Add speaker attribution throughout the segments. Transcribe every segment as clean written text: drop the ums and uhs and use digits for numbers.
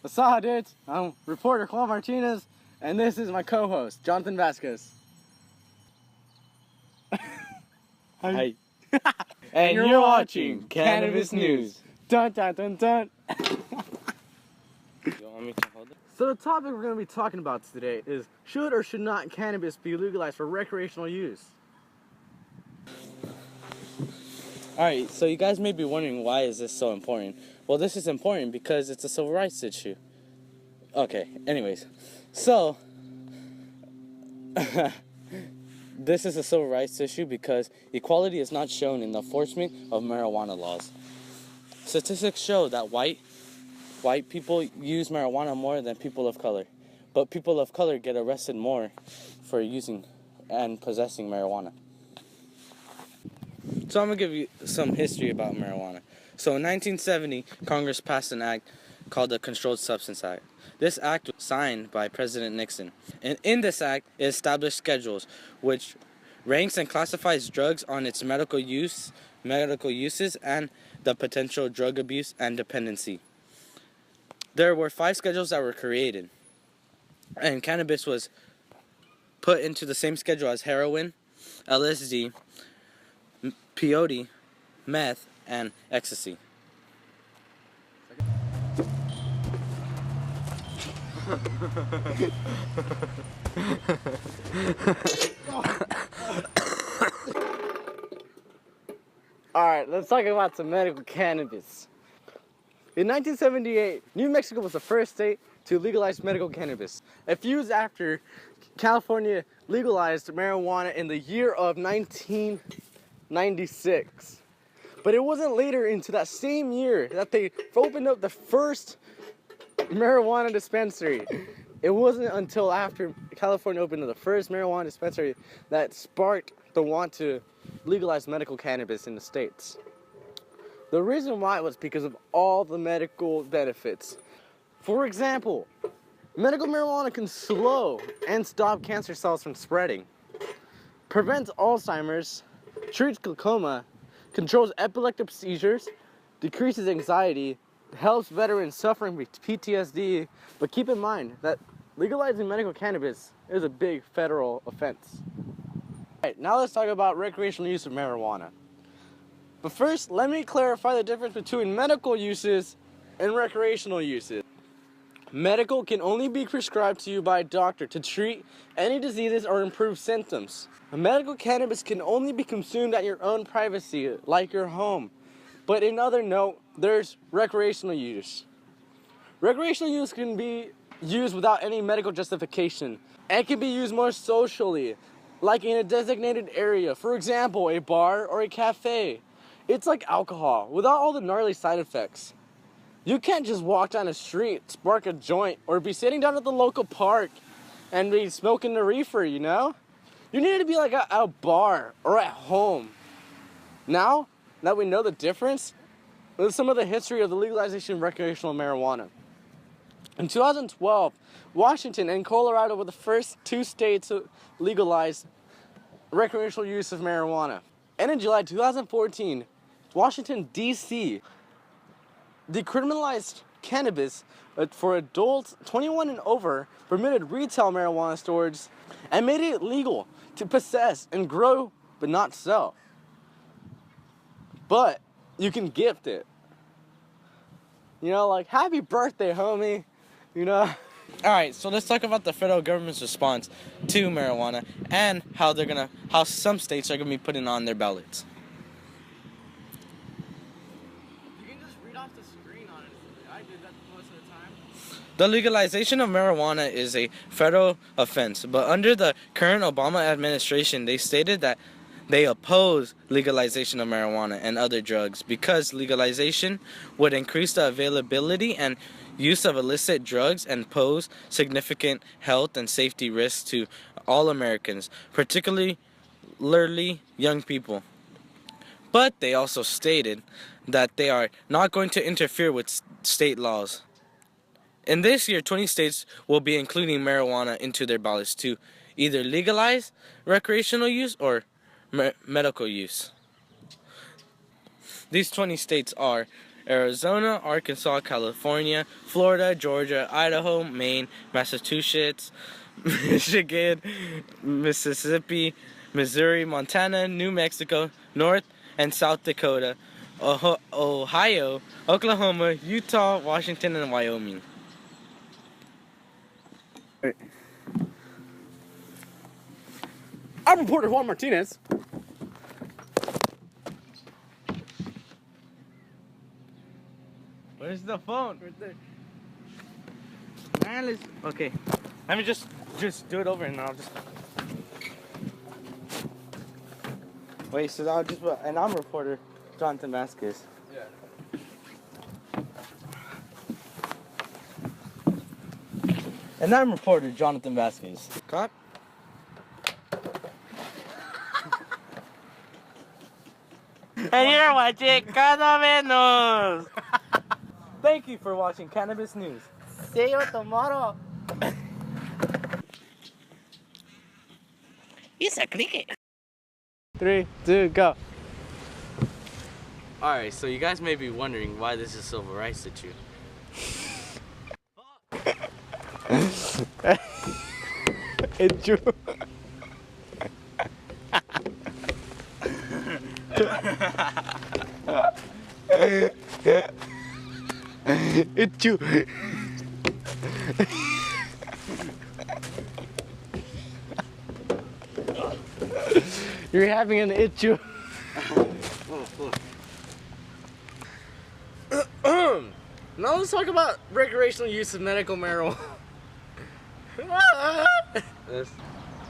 Speaker 1: What's up, dudes? I'm reporter Juan Martinez, and this is my co-host, Jonathan Vasquez.
Speaker 2: Hi. And you're watching Cannabis News.
Speaker 1: Dun dun dun dun.
Speaker 2: You want me to hold it?
Speaker 1: So the topic we're going to be talking about today is, should or should not cannabis be legalized for recreational use?
Speaker 2: Alright, so you guys may be wondering, why is this so important? Well, this is important because it's a civil rights issue. Okay, anyways. So, this is a civil rights issue because equality is not shown in the enforcement of marijuana laws. Statistics show that white people use marijuana more than people of color. But people of color get arrested more for using and possessing marijuana. So I'm going to give you some history about marijuana. So in 1970, Congress passed an act called the Controlled Substance Act. This act was signed by President Nixon. And in this act, it established schedules, which ranks and classifies drugs on its medical uses, and the potential drug abuse and dependency. There were 5 schedules that were created. And cannabis was put into the same schedule as heroin, LSD, peyote, meth, and ecstasy.
Speaker 1: Alright, let's talk about some medical cannabis. In 1978, New Mexico was the first state to legalize medical cannabis. A few years after, California legalized marijuana in the year of 1996. But it wasn't later into that same year that they opened up the first marijuana dispensary. It wasn't until after California opened the first marijuana dispensary that sparked the want to legalize medical cannabis in the states. The reason why was because of all the medical benefits. For example, medical marijuana can slow and stop cancer cells from spreading, prevents Alzheimer's, treats glaucoma, controls epileptic seizures, decreases anxiety, helps veterans suffering with PTSD, but keep in mind that legalizing medical cannabis is a big federal offense. Alright, now let's talk about recreational use of marijuana. But first, let me clarify the difference between medical uses and recreational uses. Medical can only be prescribed to you by a doctor to treat any diseases or improve symptoms. Medical cannabis can only be consumed at your own privacy, like your home. But in other note, there's recreational use. Recreational use can be used without any medical justification, and can be used more socially, like in a designated area, for example, a bar or a cafe. It's like alcohol, without all the gnarly side effects. You can't just walk down the street, spark a joint, or be sitting down at the local park and be smoking the reefer, you know? You need to be like at a bar or at home. Now that we know the difference, with some of the history of the legalization of recreational marijuana. In 2012, Washington and Colorado were the first 2 states to legalize recreational use of marijuana. And in July 2014, Washington, D.C. decriminalized cannabis for adults 21 and over, permitted retail marijuana storage, and made it legal to possess and grow, but not sell. But you can gift it. You know, like, happy birthday, homie. You know?
Speaker 2: Alright, so let's talk about the federal government's response to marijuana and how some states are gonna be putting on their ballots.
Speaker 1: You can just read off the screen, honestly. I did that most of the time.
Speaker 2: The legalization of marijuana is a federal offense, but under the current Obama administration, they stated that they oppose legalization of marijuana and other drugs because legalization would increase the availability and use of illicit drugs and pose significant health and safety risks to all Americans, particularly young people. But they also stated that they are not going to interfere with state laws. In this year, 20 states will be including marijuana into their ballots to either legalize recreational use or medical use. These 20 states are Arizona, Arkansas, California, Florida, Georgia, Idaho, Maine, Massachusetts, Michigan, Mississippi, Missouri, Montana, New Mexico, North and South Dakota, Ohio, Oklahoma, Utah, Washington, and Wyoming.
Speaker 1: I'm reporter Juan Martinez.
Speaker 2: Where's the phone?
Speaker 1: Right there.
Speaker 2: Man, okay. Let me just do it over and I'll just. Wait, so I'll just. And I'm reporter Jonathan Vasquez.
Speaker 1: Yeah.
Speaker 2: And I'm reporter Jonathan Vasquez. Cut. And you're watching Cannabis. Thank you for watching Cannabis News.
Speaker 1: See you tomorrow.
Speaker 2: It's a click.
Speaker 1: 3, 2, go.
Speaker 2: Alright, so you guys may be wondering why this is civil rights to you.
Speaker 1: It's true. It's you. You're having an itch. Now let's talk about recreational use of medical marijuana.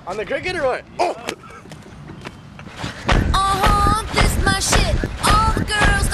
Speaker 1: On the cricket or what? Oh!
Speaker 3: This my shit. All the girls